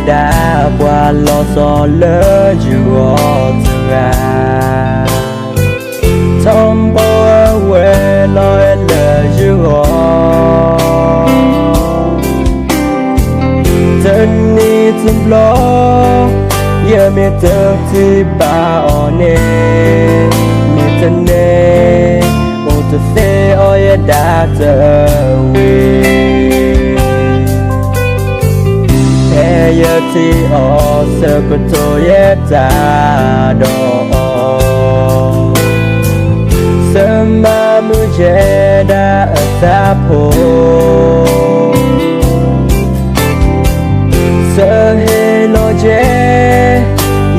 đã qua lo so lỡ dù ra trong bao quê nói lời dù chân đi chân lo giờ mi tơ thì ba nè mi chân nè ô tô xe ôi đã trở về thế giờ thì ở sợ có tôi ra đó sợ mà mưa che đã ở xa phố sợ hê lo che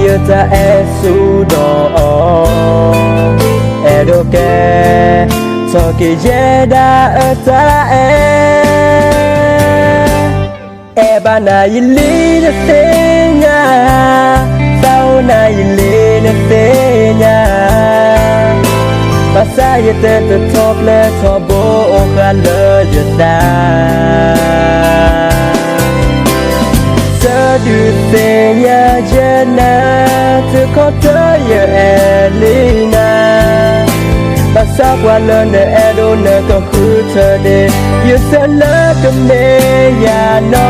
giờ ta e su đó e đồ kè cho kỳ che đã ở ta e ba na yili na te nha sao na yili na te nha ba sa yete to top le to bo o kha le yata sa du te nha jana to ko to ye elina ba sa qua le ne edo ne ko khu te de you se le kum ne ya no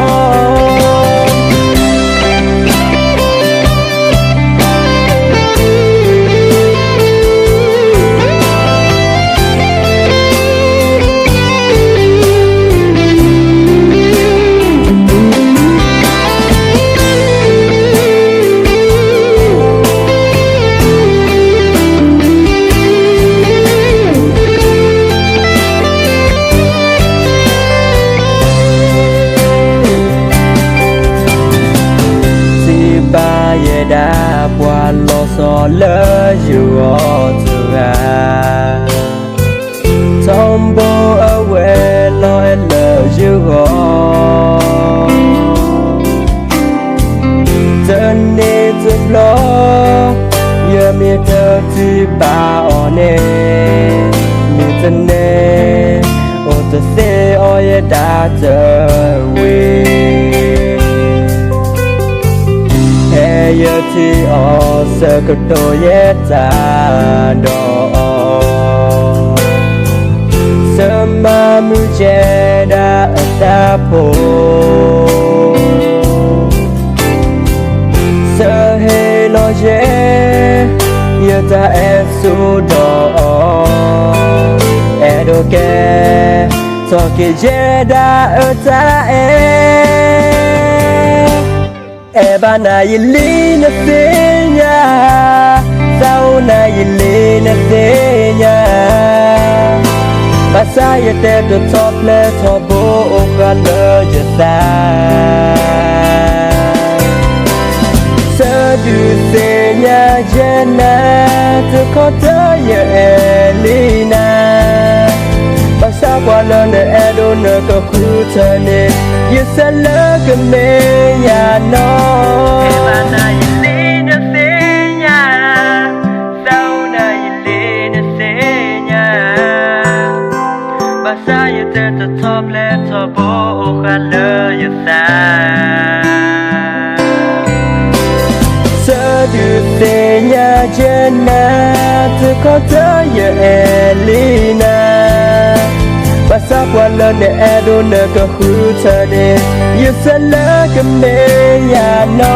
đã qua lo so lỡ dù ra trong bao ở quê nói lỡ dù chân đi chân lo giờ mi tơ thì ba nè mi chân nè ô tô xe ôi đã trở về giờ thì ở sợ cực tôi ra đó sợ mà mưa che đã ở xa phố sợ hê lo che giờ ta e su đó e đồ kè cho kỳ che đã ở ta e ba na yili na te nha sao na yili na te nha ba sa yete to top le to bo o ka le yata sa du te nha jana to ko to ye elina ba sa qua le ne edo ne ko khu te ne you se le ke me ya no e ba na yili na te nha sao na yili na te nha ba sa yete to top le to bo o kha le yata sa du te nha jana to ko to ye elina ba sa qua le ne edo ne ko khu te ne you se le ke me ya no